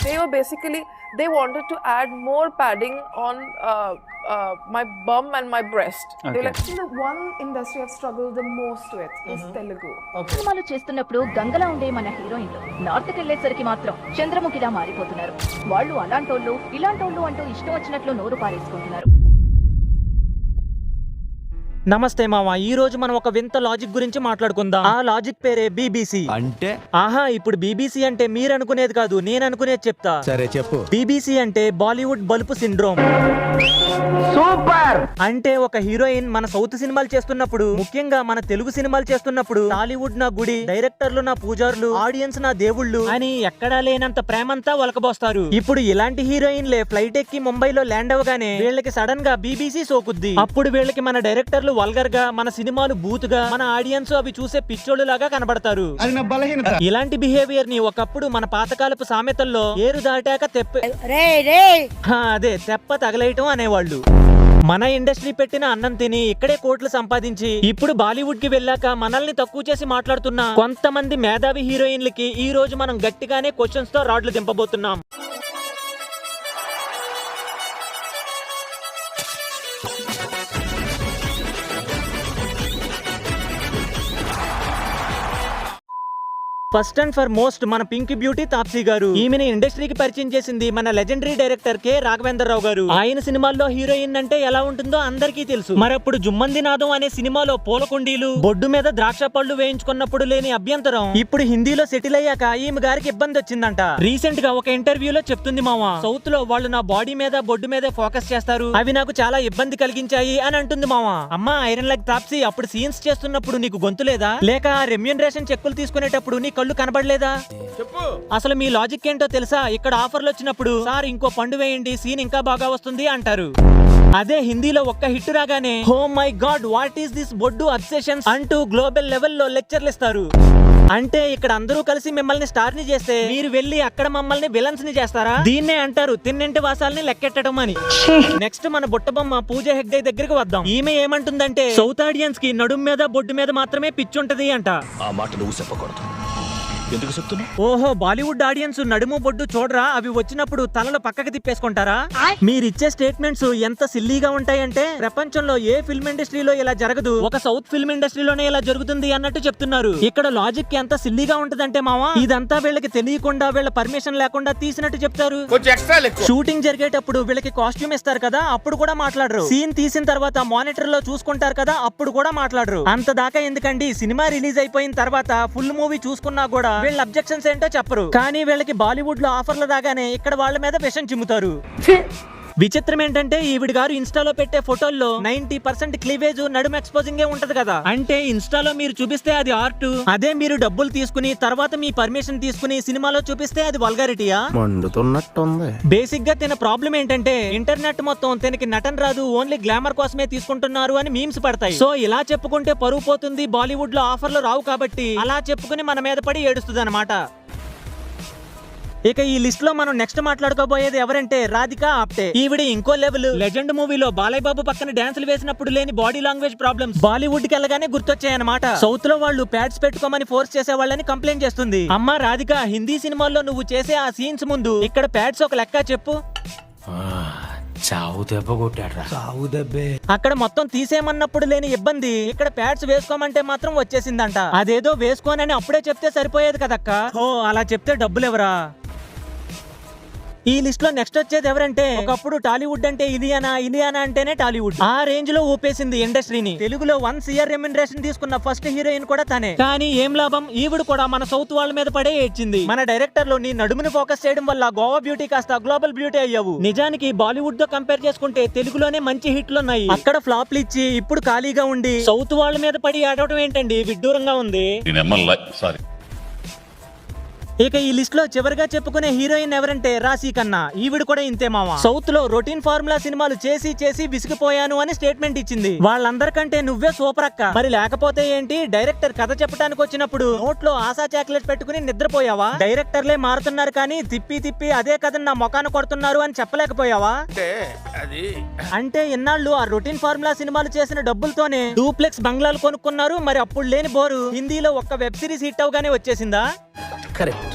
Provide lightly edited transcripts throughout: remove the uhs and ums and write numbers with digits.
They were basically, they wanted to add more padding on my bum and my breast. Okay. They were like, the one industry I've struggled the most with is Telugu. సినిమాలు చేస్తున్నప్పుడు గంగలా ఉండే మన హీరోయిన్లు north కెళ్లేసరికి మాత్రం చంద్రముఖిలా మారిపోతున్నారు. వాళ్ళు అలాంటోళ్ళు ఇలాంటోళ్ళు అంటూ ఇష్టం వచ్చినట్లు నోరు పారేసుకుంటున్నారు. నమస్తే మామ, ఈ రోజు మనం ఒక వింత లాజిక్ గురించి మాట్లాడుకుందాం. ఆ లాజిక్ పేరే బీబీసీ. అంటే ఆహా, ఇప్పుడు బీబీసీ అంటే మీరు అనుకునేది కాదు, నేను అనుకునేది చెప్తా. సరే చెప్పు. బీబీసీ అంటే బాలీవుడ్ బల్బు సిండ్రోమ్. సూపర్. అంటే ఒక హీరోయిన్ మన సౌత్ సినిమాలు చేస్తున్నప్పుడు, ముఖ్యంగా మన తెలుగు సినిమాలు చేస్తున్నప్పుడు టాలీవుడ్ నా గుడి, డైరెక్టర్లు నా పూజారులు, ఆడియన్స్ నా దేవుళ్ళు అని ఎక్కడా లేనంత ప్రేమంతా ఒలకబోస్తారు. ఇప్పుడు ఇలాంటి హీరోయిన్లే ఫ్లైట్ ఎక్కి ముంబైలో ల్యాండ్ అవగానే వీళ్ళకి సడన్ గా బీబీసీ సోకుద్ది. అప్పుడు వీళ్ళకి మన డైరెక్టర్లు వల్గర్ గా, మన సినిమాలు బూత్ గా, మన ఆడియన్స్ అవి చూసే పిచ్చోళ్ళు లాగా కనబడతారు. ఇలాంటి బిహేవియర్ ని ఒకప్పుడు మన పాతకాలపు సామెతల్లో ఏరు దాటాక అదే తెప్ప తగలేయటం అనేవాళ్ళు. మన ఇండస్ట్రీ పెట్టిన అన్నం తిని ఇక్కడే కోట్లు సంపాదించి ఇప్పుడు బాలీవుడ్ కి వెళ్ళాక మనల్ని తక్కువ చేసి మాట్లాడుతున్న కొంతమంది మేధావి హీరోయిన్లకి ఈ రోజు మనం గట్టిగానే క్వశ్చన్స్ తో రాడ్లు దింపబోతున్నాం. ఫస్ట్ అండ్ ఫర్ మోస్ట్ మన పింక్ బ్యూటీ తాప్సీ గారు. ఈమెను ఇండస్ట్రీకి పరిచయం చేసింది మన లెజెండరీ డైరెక్టర్ కె రాఘవేంద్రరావు గారు. ఆయన సినిమాల్లో హీరోయిన్ అంటే ఎలా ఉంటుందో అందరికీ తెలుసు. మరప్పుడు జుమ్మంది నాదం అనే సినిమాలో పూలకుండీలు, బొడ్డు మీద ద్రాక్ష పళ్ళు వేయించుకున్నప్పుడు లేని అభ్యంతరం ఇప్పుడు హిందీలో సెటిల్ అయ్యాక ఈమె గారికి ఇబ్బంది వచ్చిందంట. రీసెంట్ గా ఒక ఇంటర్వ్యూలో చెప్తుంది, మామ సౌత్ లో వాళ్ళు నా బాడీ మీద బొడ్డు మీద ఫోకస్ చేస్తారు, అవి నాకు చాలా ఇబ్బంది కలిగించాయి అని అంటుంది. మామ అమ్మ ఐరన్ లెగ్ తాప్సీ, అప్పుడు సీన్స్ చేస్తున్నప్పుడు నీకు గొంతు లేదా, లేక రెమ్యూనరేషన్ చెక్కులు తీసుకునేటప్పుడు నీ కళ్ళు కనబడలేదా? అసలు మీ లాజిక్ ఏంటో తెలుసా? ఇక్కడ ఆఫర్లు వచ్చినప్పుడు సార్ ఇంకో పండు వేయండి, సీన్ ఇంకా బాగా వస్తుంది అంటారు. అదే హిందీలో ఒక్క హిట్ రాగానే oh my god what is this బొడ్డు అబ్సెషన్స్ అంటూ గ్లోబల్ లెవెల్లో లెక్చర్లు ఇస్తారు. అంటే ఇక్కడ అందరూ కలిసి మిమ్మల్ని స్టార్ ని చేస్తే మీరు వెళ్ళి అక్కడ మమ్మల్ని విలన్స్ ని చేస్తారా? దీన్నే అంటారు తిన్నింటి వాసాలని లెక్కెట్టడం అని. నెక్స్ట్ మన బుట్టబొమ్మ పూజ హెగ్డే దగ్గరికి వద్దాం. ఈమె ఏమంటుందంటే సౌత్ ఆడియన్స్ కి నడుం మీద బొడ్డు మీద మాత్రమే పిచ్చుంటది అంట. ఆ మాట నువ్వు చెప్పకూడదు. ఎందుకు చెప్తున్నా? ఓహో, బాలీవుడ్ ఆడియన్స్ నడుము బొడ్డు చూడరా, అవి వచ్చినప్పుడు తలలు పక్కకి తిప్పేసుకుంటారా? మీరిచ్చే స్టేట్మెంట్స్ ఎంత సిల్లీగా ఉంటాయంటే ప్రపంచంలో ఏ ఫిల్మ్ ఇండస్ట్రీలో ఇలా జరగదు, ఒక సౌత్ ఫిల్మ్ ఇండస్ట్రీలోనే ఇలా జరుగుతుంది అన్నట్టు చెప్తున్నారు. ఇక్కడ లాజిక్ ఎంత సిల్లీగా ఉంటదంటే మావా, ఇదంతా వీళ్ళకి తెలియకుండా వీళ్ళ పర్మిషన్ లేకుండా తీసినట్టు చెప్తారు. షూటింగ్ జరిగేటప్పుడు వీళ్ళకి కాస్ట్యూమ్ ఇస్తారు కదా, అప్పుడు కూడా మాట్లాడరు. సీన్ తీసిన తర్వాత మానిటర్ లో చూసుకుంటారు కదా, అప్పుడు కూడా మాట్లాడరు. అంత దాకా ఎందుకండి, సినిమా రిలీజ్ అయిపోయిన తర్వాత ఫుల్ మూవీ చూసుకున్నా కూడా వీళ్ళ అబ్జెక్షన్స్ ఏంటో చెప్పరు. కానీ వీళ్ళకి బాలీవుడ్ లో ఆఫర్లు రాగానే ఇక్కడ వాళ్ళ మీద విషం చిమ్ముతారు. విచిత్రం ఏంటంటే ఈవిడ గారు ఇన్స్టాలో పెట్టే ఫోటోల్లో 90% క్లీవేజ్, నడుము ఎక్స్పోజింగ్ ఉంటది కదా. అంటే ఇన్స్టాలో మీరు చూపిస్తే అది ఆర్ట్, అదే మీరు డబ్బులు తీసుకుని తర్వాత మీ పర్మిషన్ తీసుకుని సినిమాలో చూపిస్తే అది వల్గారిటీయా? మండుతున్నట్టుంది. బేసిక్ గా తిన ప్రాబ్లం ఏంటంటే ఇంటర్నెట్ మొత్తం తనకి నటన రాదు, ఓన్లీ గ్లామర్ కోసమే తీసుకుంటున్నారు అని మీమ్స్ పడతాయి. సో ఇలా చెప్పుకుంటే పరువు పోతుంది, బాలీవుడ్ లో ఆఫర్లు రావు కాబట్టి అలా చెప్పుకుని మన మీద పడి ఏడుస్తుంది అన్నమాట. ఇక ఈ లిస్ట్ లో మనం నెక్స్ట్ మాట్లాడుకోబోయేది ఎవరంటే రాధికా ఆప్టే. ఈవిడ ఇంకో లెవెల్. లెజెండ్ మూవీలో బాలయ్య బాబు పక్కన డాన్సులు వేసినప్పుడు లేని బాడీ లాంగ్వేజ్ ప్రాబ్లమ్స్ బాలీవుడ్ కి వెళ్ళగానే గుర్తొచ్చాయన్నమాట. సౌత్ లో వాళ్ళు ప్యాడ్స్ పెట్టుకోమని ఫోర్స్ చేసే వాళ్ళని కంప్లైంట్ చేస్తుంది. అమ్మ రాధిక, హిందీ సినిమాల్లో నువ్వు చేసే ఆ సీన్స్ ముందు ఇక్కడ ప్యాడ్స్ ఒక లెక్క చెప్పు. చావు దెబ్బ కొట్టాడ్రా. చావు దెబ్బే. అక్కడ మొత్తం తీసేయమన్నప్పుడు లేని ఇబ్బంది ఇక్కడ ప్యాడ్స్ వేసుకోమంటే మాత్రం వచ్చేసిందంట. అదేదో వేసుకోనని అప్పుడే చెప్తే సరిపోయేది కదక్క. ఓ అలా చెప్తే డబ్బులెవరా? ఈ లిస్ట్ లో నెక్స్ట్ వచ్చేది ఎవరంటే ఒకప్పుడు టాలీవుడ్ అంటే ఇలియానా అంటేనే టాలీవుడ్. ఆ రేంజ్ లో ఊపేసింది ఇండస్ట్రీని. తెలుగులో 1 year రెమ్యూనరేషన్ తీసుకున్న ఫస్ట్ హీరోయిన్ కూడా తనే. కానీ ఏం లాభం, ఈవిడ కూడా మన సౌత్ వాళ్ళ మీద పడే ఏడ్చింది. మన డైరెక్టర్లు నీ నడుముని ఫోకస్ చేయడం వల్ల గోవా బ్యూటీ కాస్త గ్లోబల్ బ్యూటీ అయ్యావు. నిజానికి బాలీవుడ్ తో కంపేర్ చేసుకుంటే తెలుగులోనే మంచి హిట్లు ఉన్నాయి. అక్కడ ఫ్లాప్లు ఇచ్చి ఇప్పుడు ఖాళీగా ఉండి సౌత్ వాళ్ళ మీద పడి ఆడటం ఏంటండి, విడ్డూరంగా ఉంది. ఇక ఈ లిస్ట్ లో చివరిగా చెప్పుకునే హీరోయిన్ ఎవరంటే రాశీ ఖన్నా. ఈవిడ కూడా ఇంతే మామ. సౌత్ లో రొటీన్ ఫార్ములా సినిమాలు చేసి చేసి విసిగిపోయాను అని స్టేట్మెంట్ ఇచ్చింది. వాళ్ళందరికంటే నువ్వే సూపర్ అక్క. మరి లేకపోతే ఏంటి, డైరెక్టర్ కథ చెప్పడానికి వచ్చినప్పుడు నోట్లో ఆశా చాక్లెట్ పెట్టుకుని నిద్రపోయావా? డైరెక్టర్లే మారుతున్నారు కానీ తిప్పి తిప్పి అదే కథను నా మొఖాన కొడుతున్నారు అని చెప్పలేకపోయావా? అంటే ఇన్నాళ్ళు ఆ రొటీన్ ఫార్ములా సినిమాలు చేసిన డబ్బులతోనే డూప్లెక్స్ బంగ్లాలు కొనుక్కున్నారు. మరి అప్పుడు లేని బోరు హిందీలో ఒక్క వెబ్ సిరీస్ హిట్ అవగానే వచ్చేసిందా? కరెక్ట్.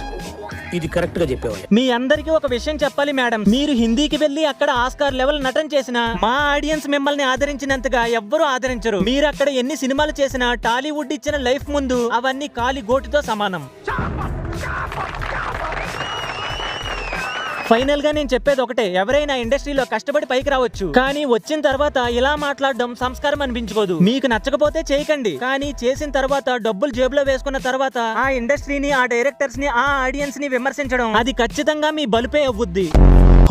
ఇది కరెక్ట్ గా చెప్పేవయ్యా. మీ అందరికీ ఒక విషయం చెప్పాలి మేడం, మీరు హిందీకి వెళ్లి అక్కడ ఆస్కార్ లెవెల్ నటన చేసిన మా ఆడియన్స్ మిమ్మల్ని ఆదరించినంతగా ఎవ్వరూ ఆదరించరు. మీరు అక్కడ ఎన్ని సినిమాలు చేసినా టాలీవుడ్ ఇచ్చిన లైఫ్ ముందు అవన్నీ కాలి గోటుతో సమానం. ఫైనల్ గా నేను చెప్పేది ఒకటే, ఎవరైనా ఇండస్ట్రీలో కష్టపడి పైకి రావచ్చు, కానీ వచ్చిన తర్వాత ఇలా మాట్లాడడం సంస్కారం అనిపించుకోదు. మీకు నచ్చకపోతే చేయకండి, కానీ చేసిన తర్వాత డబ్బులు జేబులో వేసుకున్న తర్వాత ఆ ఇండస్ట్రీని, ఆ డైరెక్టర్స్ ని, ఆ ఆడియన్స్ ని విమర్శించడం అది ఖచ్చితంగా మీ బలుపే అవ్వుద్ది.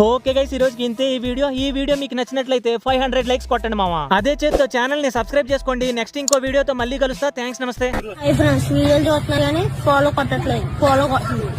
ఓకే గైస్, ఈ రోజుకి ఇంతే ఈ వీడియో మీకు నచ్చినట్లయితే 500 లైక్స్ కొట్టండి మామ. అదే చేత్తో ఛానల్ ని సబ్స్క్రైబ్ చేసుకోండి. నెక్స్ట్ ఇంకో వీడియోతో మళ్ళీ కలుస్తా. థ్యాంక్స్, నమస్తే. ఫ్రెండ్స్ వీడియోలు చూస్తున్నారు కానీ ఫాలో కొట్టట్లేదు. ఫాలో కొట్టండి.